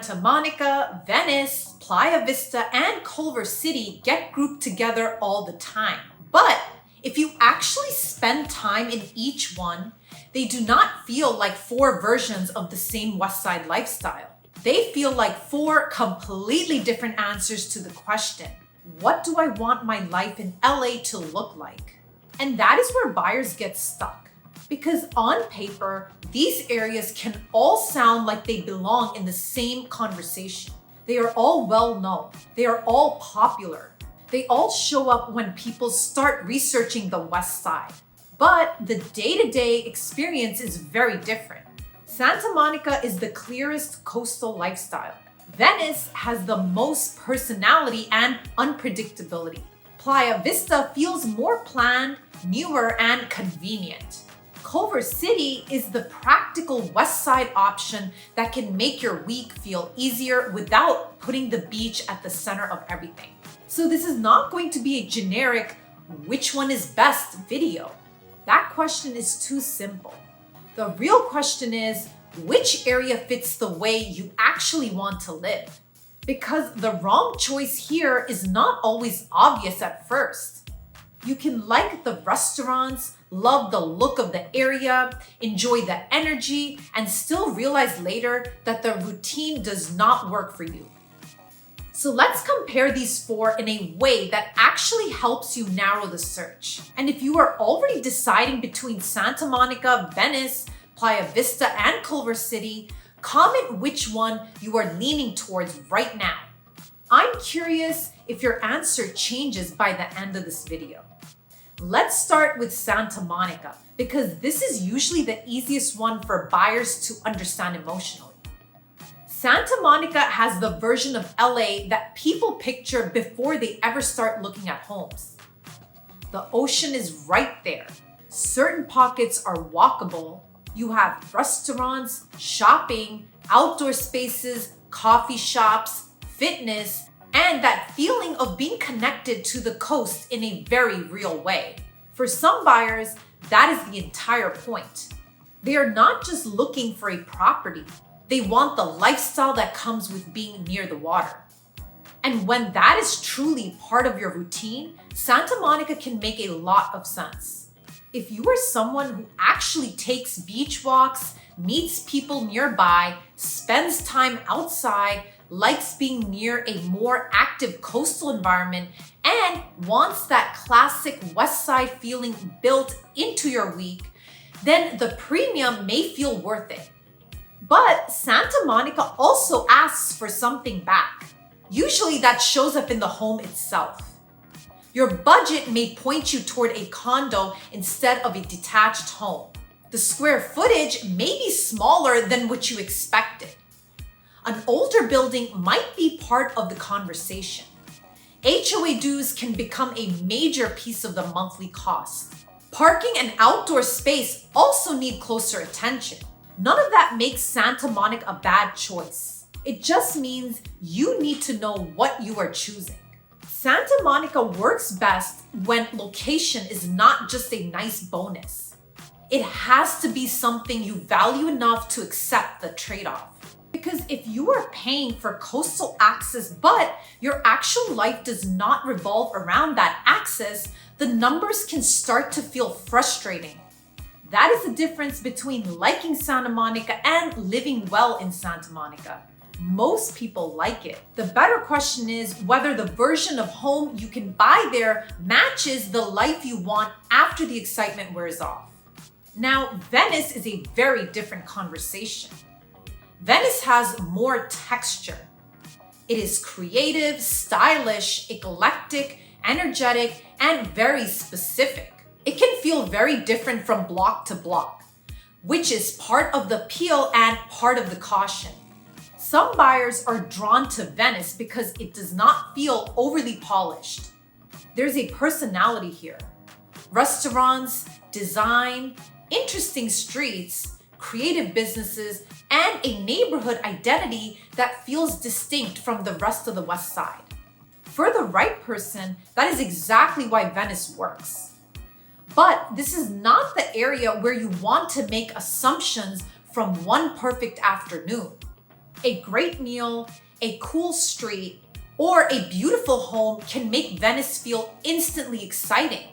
Santa Monica, Venice, Playa Vista, and Culver City get grouped together all the time. But if you actually spend time in each one, they do not feel like four versions of the same Westside lifestyle. They feel like four completely different answers to the question, what do I want my life in LA to look like? And that is where buyers get stuck. Because on paper, these areas can all sound like they belong in the same conversation. They are all well known. They are all popular. They all show up when people start researching the West Side. But the day-to-day experience is very different. Santa Monica is the clearest coastal lifestyle. Venice has the most personality and unpredictability. Playa Vista feels more planned, newer, and convenient. Culver City is the practical West Side option that can make your week feel easier without putting the beach at the center of everything. So this is not going to be a generic, which one is best video. That question is too simple. The real question is, which area fits the way you actually want to live? Because the wrong choice here is not always obvious at first. You can like the restaurants, love the look of the area, enjoy the energy, and still realize later that the routine does not work for you. So let's compare these four in a way that actually helps you narrow the search. And if you are already deciding between Santa Monica, Venice, Playa Vista, and Culver City, comment which one you are leaning towards right now. I'm curious if your answer changes by the end of this video. Let's start with Santa Monica, because this is usually the easiest one for buyers to understand emotionally. Santa Monica has the version of LA that people picture before they ever start looking at homes. The ocean is right there. Certain pockets are walkable. You have restaurants, shopping, outdoor spaces, coffee shops, fitness, and that feeling of being connected to the coast in a very real way. For some buyers, that is the entire point. They are not just looking for a property. They want the lifestyle that comes with being near the water. And when that is truly part of your routine, Santa Monica can make a lot of sense. If you are someone who actually takes beach walks, meets people nearby, spends time outside, likes being near a more active coastal environment, and wants that classic West Side feeling built into your week, then the premium may feel worth it. But Santa Monica also asks for something back. Usually that shows up in the home itself. Your budget may point you toward a condo instead of a detached home. The square footage may be smaller than what you expected. An older building might be part of the conversation. HOA dues can become a major piece of the monthly cost. Parking and outdoor space also need closer attention. None of that makes Santa Monica a bad choice. It just means you need to know what you are choosing. Santa Monica works best when location is not just a nice bonus. It has to be something you value enough to accept the trade-off. Because if you are paying for coastal access, but your actual life does not revolve around that access, the numbers can start to feel frustrating. That is the difference between liking Santa Monica and living well in Santa Monica. Most people like it. The better question is whether the version of home you can buy there matches the life you want after the excitement wears off. Now, Venice is a very different conversation. Venice has more texture. It is creative, stylish, eclectic, energetic, and very specific. It can feel very different from block to block, which is part of the appeal and part of the caution. Some buyers are drawn to Venice because it does not feel overly polished. There's a personality here. Restaurants, design, interesting streets, creative businesses, and a neighborhood identity that feels distinct from the rest of the West Side. For the right person, that is exactly why Venice works. But this is not the area where you want to make assumptions from one perfect afternoon. A great meal, a cool street, or a beautiful home can make Venice feel instantly exciting.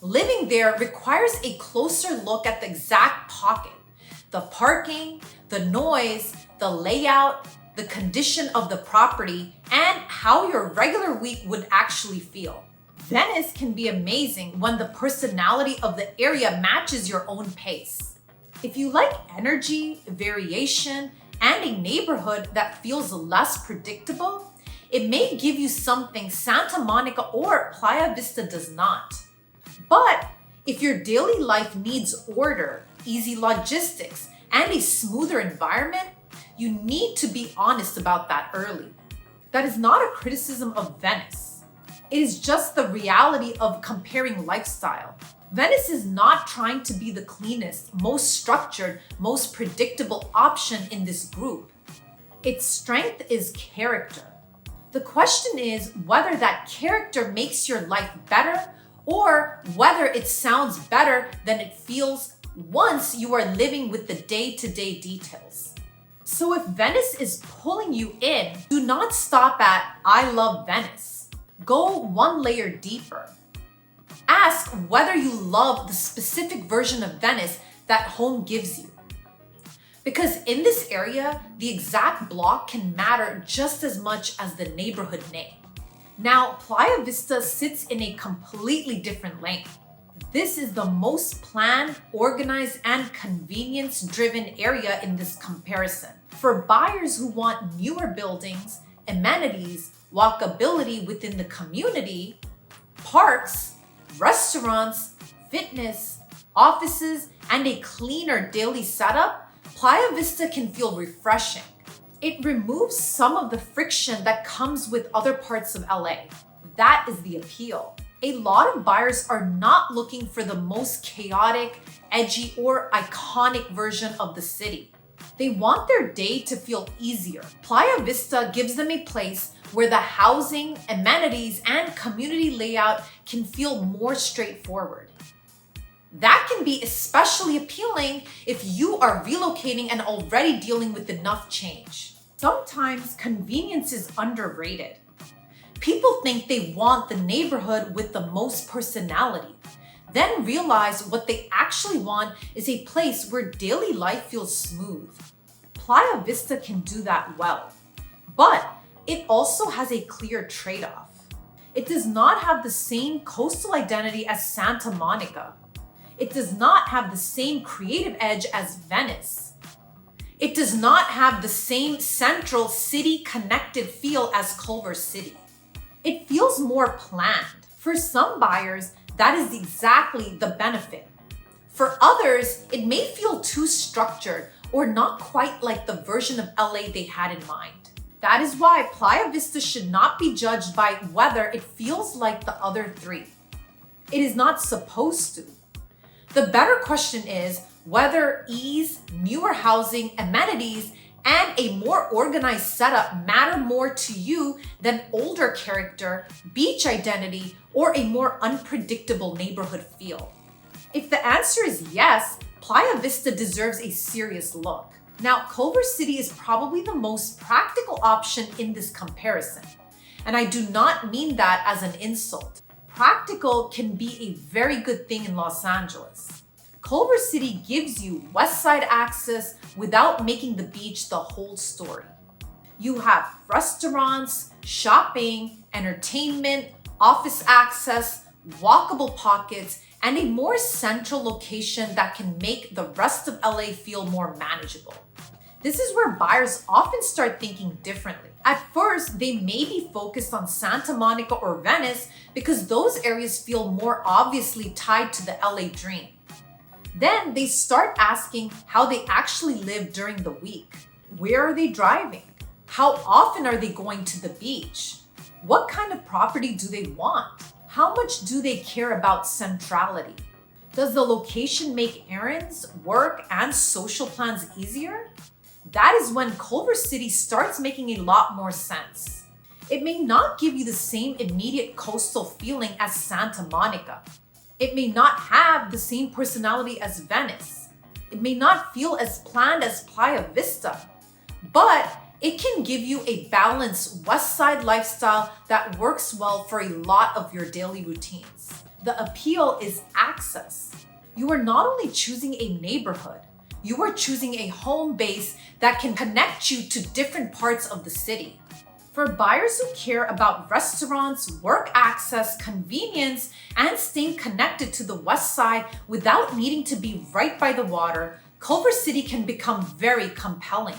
Living there requires a closer look at the exact pocket, the parking, the noise, the layout, the condition of the property, and how your regular week would actually feel. Venice can be amazing when the personality of the area matches your own pace. If you like energy, variation, and a neighborhood that feels less predictable, it may give you something Santa Monica or Playa Vista does not. But if your daily life needs order, easy logistics, and a smoother environment, you need to be honest about that early. That is not a criticism of Venice. It is just the reality of comparing lifestyle. Venice is not trying to be the cleanest, most structured, most predictable option in this group. Its strength is character. The question is whether that character makes your life better or whether it sounds better than it feels once you are living with the day-to-day details. So if Venice is pulling you in, do not stop at "I love Venice." Go one layer deeper. Ask whether you love the specific version of Venice that home gives you. Because in this area, the exact block can matter just as much as the neighborhood name. Now, Playa Vista sits in a completely different lane. This is the most planned, organized, and convenience-driven area in this comparison. For buyers who want newer buildings, amenities, walkability within the community, parks, restaurants, fitness, offices, and a cleaner daily setup, Playa Vista can feel refreshing. It removes some of the friction that comes with other parts of LA. That is the appeal. A lot of buyers are not looking for the most chaotic, edgy, or iconic version of the city. They want their day to feel easier. Playa Vista gives them a place where the housing, amenities, and community layout can feel more straightforward. That can be especially appealing if you are relocating and already dealing with enough change. Sometimes convenience is underrated. People think they want the neighborhood with the most personality, then realize what they actually want is a place where daily life feels smooth. Playa Vista can do that well, but it also has a clear trade-off. It does not have the same coastal identity as Santa Monica. It does not have the same creative edge as Venice. It does not have the same central city-connected feel as Culver City. It feels more planned. For some buyers, that is exactly the benefit. For others, it may feel too structured or not quite like the version of LA they had in mind. That is why Playa Vista should not be judged by whether it feels like the other three. It is not supposed to. The better question is whether ease, newer housing, amenities, and a more organized setup matter more to you than older character, beach identity, or a more unpredictable neighborhood feel. If the answer is yes, Playa Vista deserves a serious look. Now, Culver City is probably the most practical option in this comparison, and I do not mean that as an insult. Practical can be a very good thing in Los Angeles. Culver City gives you Westside access without making the beach the whole story. You have restaurants, shopping, entertainment, office access, walkable pockets, and a more central location that can make the rest of LA feel more manageable. This is where buyers often start thinking differently. At first, they may be focused on Santa Monica or Venice because those areas feel more obviously tied to the LA dream. Then they start asking how they actually live during the week. Where are they driving? How often are they going to the beach? What kind of property do they want? How much do they care about centrality? Does the location make errands, work, and social plans easier? That is when Culver City starts making a lot more sense. It may not give you the same immediate coastal feeling as Santa Monica. It may not have the same personality as Venice. It may not feel as planned as Playa Vista. but it can give you a balanced Westside lifestyle that works well for a lot of your daily routines. The appeal is access. You are not only choosing a neighborhood, you are choosing a home base that can connect you to different parts of the city. For buyers who care about restaurants, work access, convenience, and staying connected to the West Side without needing to be right by the water, Culver City can become very compelling.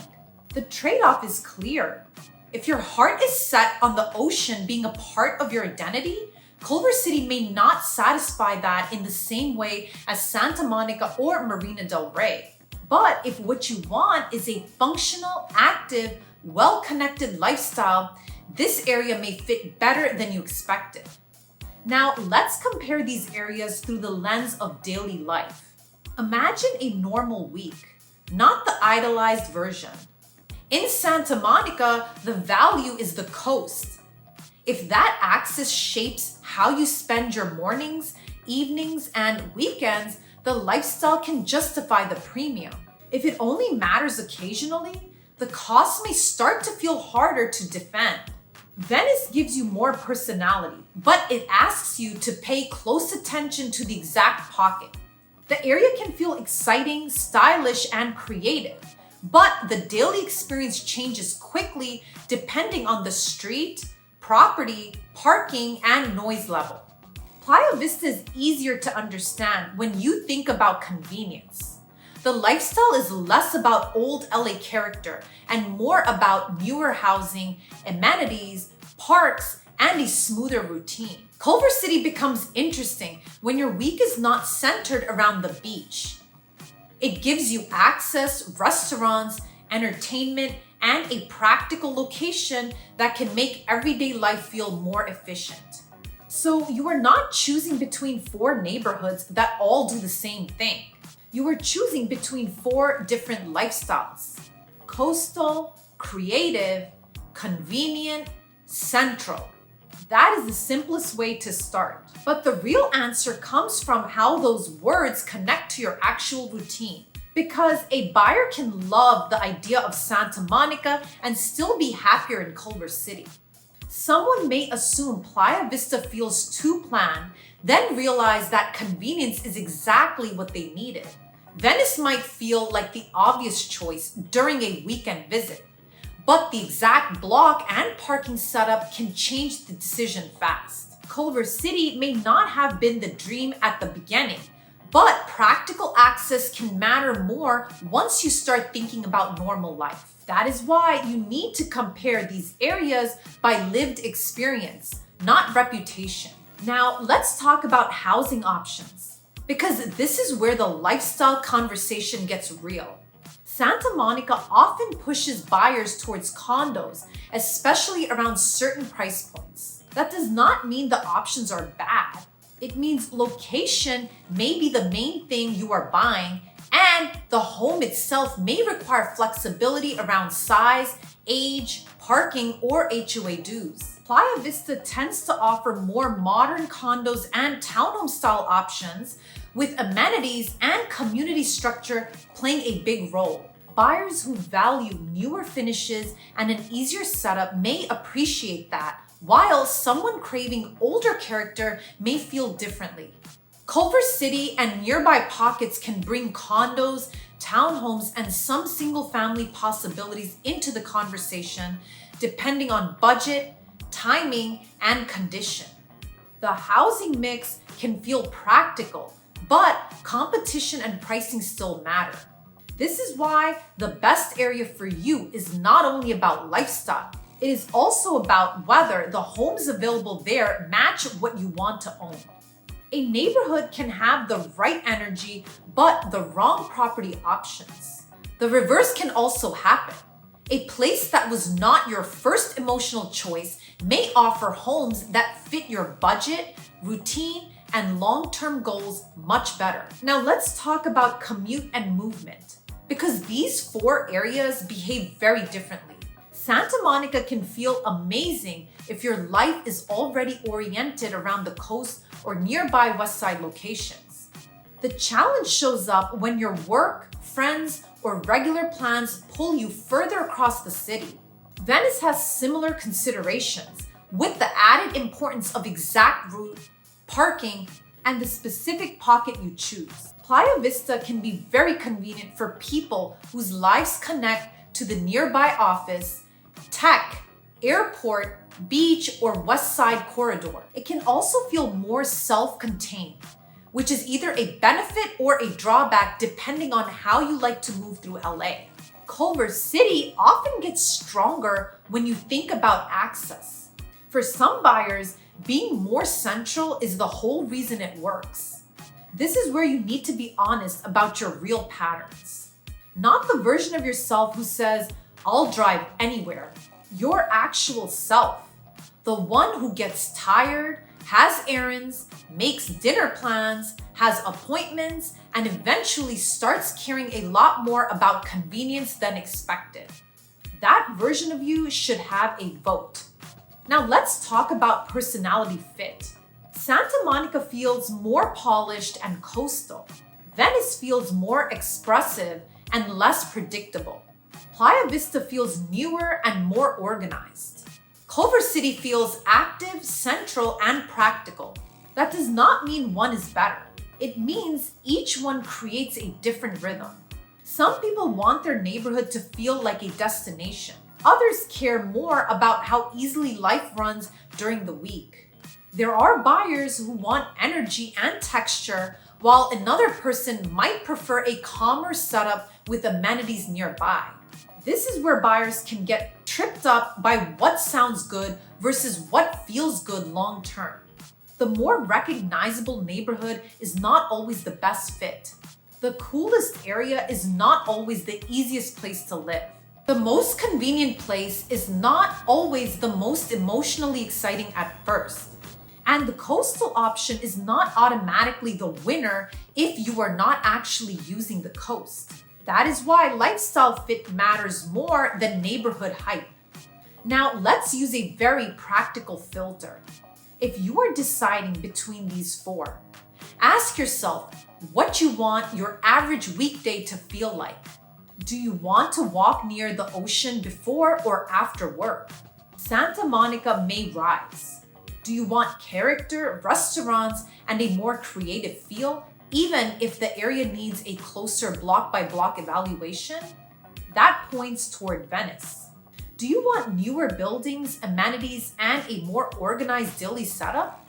The trade-off is clear. If your heart is set on the ocean being a part of your identity, Culver City may not satisfy that in the same way as Santa Monica or Marina del Rey. But if what you want is a functional, active, well-connected lifestyle, this area may fit better than you expected. Now, let's compare these areas through the lens of daily life. Imagine a normal week, not the idolized version. In Santa Monica, the value is the coast. If that axis shapes how you spend your mornings, evenings, and weekends, the lifestyle can justify the premium. If it only matters occasionally, the cost may start to feel harder to defend. Venice gives you more personality, but it asks you to pay close attention to the exact pocket. The area can feel exciting, stylish, and creative, but the daily experience changes quickly depending on the street, property, parking, and noise level. Playa Vista is easier to understand when you think about convenience. The lifestyle is less about old LA character and more about newer housing, amenities, parks, and a smoother routine. Culver City becomes interesting when your week is not centered around the beach. It gives you access, restaurants, entertainment, and a practical location that can make everyday life feel more efficient. So you are not choosing between 4 neighborhoods that all do the same thing. You are choosing between 4 different lifestyles: coastal, creative, convenient, central. That is the simplest way to start. But the real answer comes from how those words connect to your actual routine. Because a buyer can love the idea of Santa Monica and still be happier in Culver City. Someone may assume Playa Vista feels too planned, then realize that convenience is exactly what they needed. Venice might feel like the obvious choice during a weekend visit, but the exact block and parking setup can change the decision fast. Culver City may not have been the dream at the beginning, but practical access can matter more once you start thinking about normal life. That is why you need to compare these areas by lived experience, not reputation. Now, let's talk about housing options, because this is where the lifestyle conversation gets real. Santa Monica often pushes buyers towards condos, especially around certain price points. That does not mean the options are bad. It means location may be the main thing you are buying, and the home itself may require flexibility around size, age, parking, or HOA dues. Playa Vista tends to offer more modern condos and townhome style options, with amenities and community structure playing a big role. Buyers who value newer finishes and an easier setup may appreciate that, while someone craving older character may feel differently. Culver City and nearby pockets can bring condos, townhomes, and some single-family possibilities into the conversation, depending on budget, timing, and condition. The housing mix can feel practical, but competition and pricing still matter. This is why the best area for you is not only about lifestyle, it is also about whether the homes available there match what you want to own. A neighborhood can have the right energy, but the wrong property options. The reverse can also happen. A place that was not your first emotional choice may offer homes that fit your budget, routine, and long-term goals much better. Now let's talk about commute and movement, because these 4 areas behave very differently. Santa Monica can feel amazing if your life is already oriented around the coast or nearby Westside locations. The challenge shows up when your work, friends, or regular plans pull you further across the city. Venice has similar considerations, with the added importance of exact route, parking, and the specific pocket you choose. Playa Vista can be very convenient for people whose lives connect to the nearby office, tech, airport, beach, or West Side corridor. It can also feel more self-contained, which is either a benefit or a drawback depending on how you like to move through LA. Culver City often gets stronger when you think about access. For some buyers, being more central is the whole reason it works. This is where you need to be honest about your real patterns. Not the version of yourself who says, "I'll drive anywhere." Your actual self. The one who gets tired, has errands, makes dinner plans, has appointments, and eventually starts caring a lot more about convenience than expected. That version of you should have a vote. Now let's talk about personality fit. Santa Monica feels more polished and coastal. Venice feels more expressive and less predictable. Playa Vista feels newer and more organized. Culver City feels active, central, and practical. That does not mean one is better. It means each one creates a different rhythm. Some people want their neighborhood to feel like a destination. Others care more about how easily life runs during the week. There are buyers who want energy and texture, while another person might prefer a calmer setup with amenities nearby. This is where buyers can get tripped up by what sounds good versus what feels good long term. The more recognizable neighborhood is not always the best fit. The coolest area is not always the easiest place to live. The most convenient place is not always the most emotionally exciting at first. And the coastal option is not automatically the winner if you are not actually using the coast. That is why lifestyle fit matters more than neighborhood hype. Now, let's use a very practical filter. If you are deciding between these four, ask yourself what you want your average weekday to feel like. Do you want to walk near the ocean before or after work? Santa Monica may rise. Do you want character, restaurants, and a more creative feel, even if the area needs a closer block-by-block evaluation? That points toward Venice. Do you want newer buildings, amenities, and a more organized daily setup?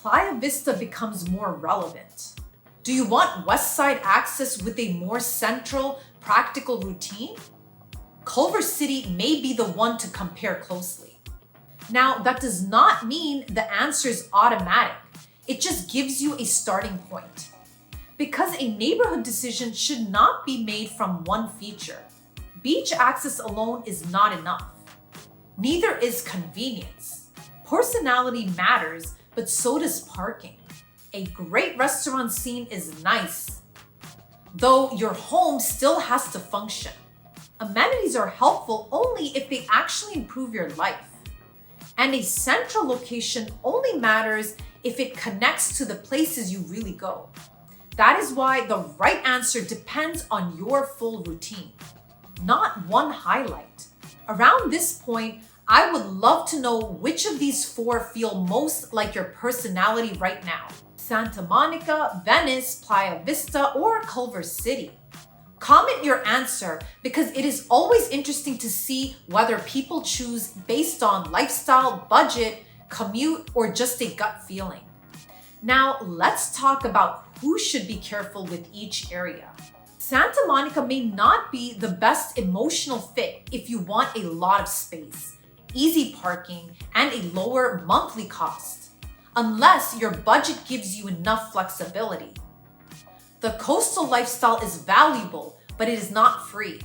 Playa Vista becomes more relevant. Do you want West Side access with a more central, practical routine? Culver City may be the one to compare closely. Now, that does not mean the answer is automatic. It just gives you a starting point. Because a neighborhood decision should not be made from one feature. Beach access alone is not enough. Neither is convenience. Personality matters, but so does parking. A great restaurant scene is nice, though your home still has to function. Amenities are helpful only if they actually improve your life. And a central location only matters if it connects to the places you really go. That is why the right answer depends on your full routine, not one highlight. Around this point, I would love to know which of these four feel most like your personality right now. Santa Monica, Venice, Playa Vista, or Culver City. Comment your answer because it is always interesting to see whether people choose based on lifestyle, budget, commute, or just a gut feeling. Now, let's talk about who should be careful with each area. Santa Monica may not be the best emotional fit if you want a lot of space, easy parking, and a lower monthly cost, unless your budget gives you enough flexibility. The coastal lifestyle is valuable, but it is not free.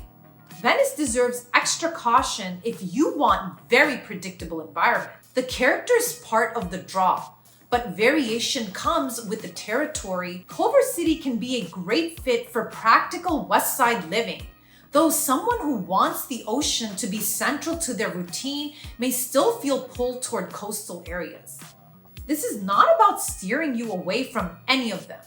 Venice deserves extra caution if you want very predictable environment. The character is part of the draw, but variation comes with the territory. Culver City can be a great fit for practical West Side living, though someone who wants the ocean to be central to their routine may still feel pulled toward coastal areas. This is not about steering you away from any of them.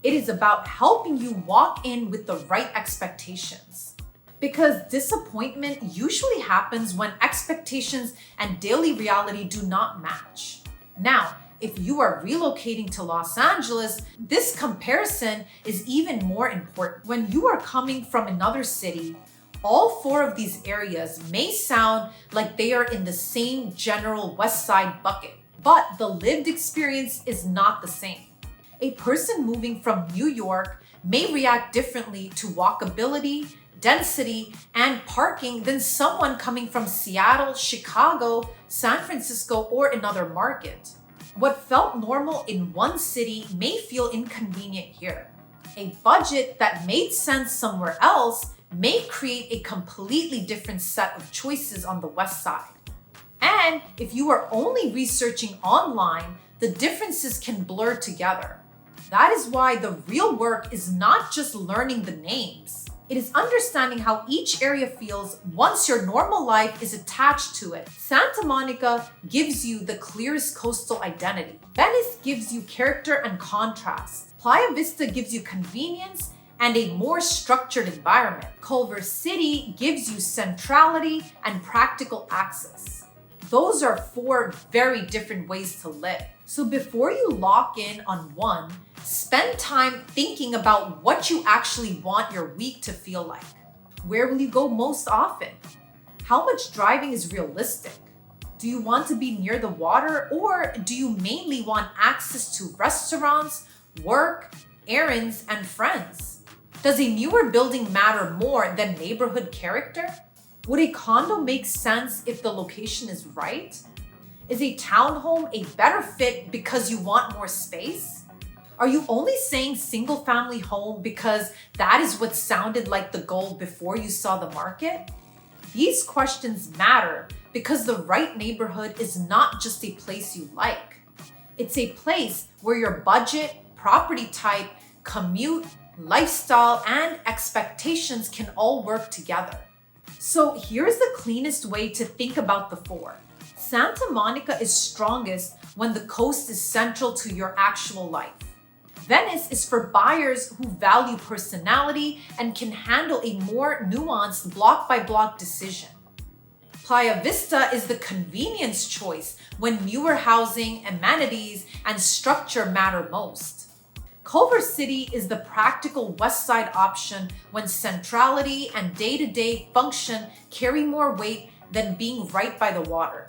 It is about helping you walk in with the right expectations. Because disappointment usually happens when expectations and daily reality do not match. Now, if you are relocating to Los Angeles, this comparison is even more important. When you are coming from another city, all four of these areas may sound like they are in the same general West Side bucket, but the lived experience is not the same. A person moving from New York may react differently to walkability, density, and parking than someone coming from Seattle, Chicago, San Francisco, or another market. What felt normal in one city may feel inconvenient here. A budget that made sense somewhere else may create a completely different set of choices on the West Side. And if you are only researching online, the differences can blur together. That is why the real work is not just learning the names. It is understanding how each area feels once your normal life is attached to it. Santa Monica gives you the clearest coastal identity. Venice gives you character and contrast. Playa Vista gives you convenience and a more structured environment. Culver City gives you centrality and practical access. Those are four very different ways to live. So before you lock in on one, spend time thinking about what you actually want your week to feel like. Where will you go most often? How much driving is realistic? Do you want to be near the water, or do you mainly want access to restaurants, work, errands, and friends? Does a newer building matter more than neighborhood character? Would a condo make sense if the location is right? Is a townhome a better fit because you want more space? Are you only saying single family home because that is what sounded like the goal before you saw the market? These questions matter because the right neighborhood is not just a place you like. It's a place where your budget, property type, commute, lifestyle, and expectations can all work together. So here's the cleanest way to think about the four. Santa Monica is strongest when the coast is central to your actual life. Venice is for buyers who value personality and can handle a more nuanced block-by-block decision. Playa Vista is the convenience choice when newer housing, amenities, and structure matter most. Culver City is the practical West Side option when centrality and day-to-day function carry more weight than being right by the water.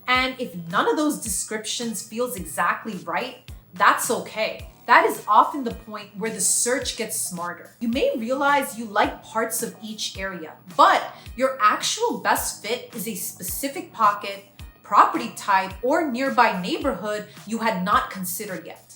And if none of those descriptions feels exactly right, that's okay. That is often the point where the search gets smarter. You may realize you like parts of each area, but your actual best fit is a specific pocket, property type, or nearby neighborhood you had not considered yet.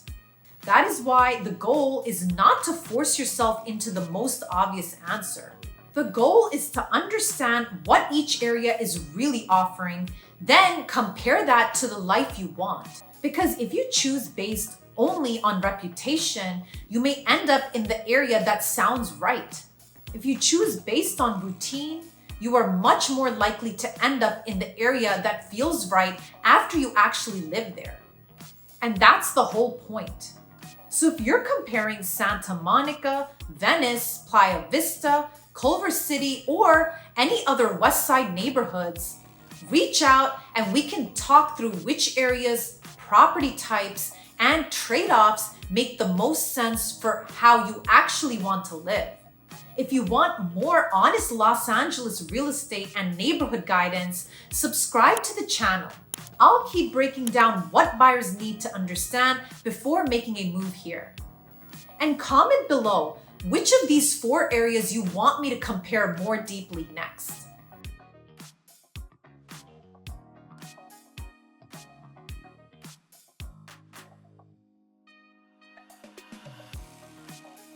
That is why the goal is not to force yourself into the most obvious answer. The goal is to understand what each area is really offering, then compare that to the life you want. Because if you choose based only on reputation, you may end up in the area that sounds right. If you choose based on routine, you are much more likely to end up in the area that feels right after you actually live there. And that's the whole point. So if you're comparing Santa Monica, Venice, Playa Vista, Culver City, or any other West Side neighborhoods, reach out and we can talk through which areas, property types, and trade-offs make the most sense for how you actually want to live. If you want more honest Los Angeles real estate and neighborhood guidance, subscribe to the channel. I'll keep breaking down what buyers need to understand before making a move here. And comment below which of these four areas you want me to compare more deeply next.